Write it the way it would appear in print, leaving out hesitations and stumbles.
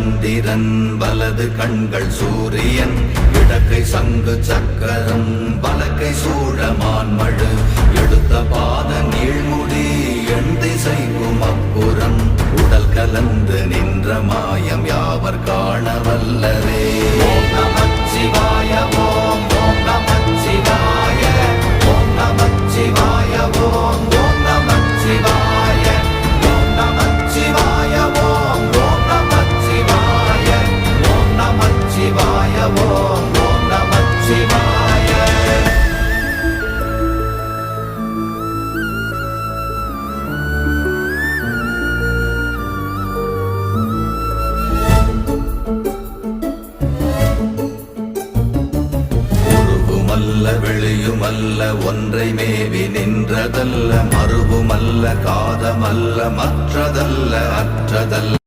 சந்திரன் வலது கண்கள் சூரியன் இடக்கை சங்கு சக்கரம் வலக்கை சூழமான்மழு எடுத்த பாத நீழ்முடி எண் திசைக்கும் அப்புறம் உடல் கலந்து நின்ற மாயம் யாவர் காண வல்லரே. ஓம் நமச்சிவாய ஓம் ஓம் நமச்சிவாய ஓம் நமச்சிவாய ஓம் ஓம் நமச்சிவாய ஓம் நமச்சிவாய ஓம் ஓம் நமச்சிவாய ஓம் நமச்சிவாய ஓம் ஓம் நமச்சிவாய. வெளியுமல்ல ஒன்றை மேவி நின்றதல்ல மறுவுமல்ல காதமல்ல மற்றதல்ல அற்றதல்ல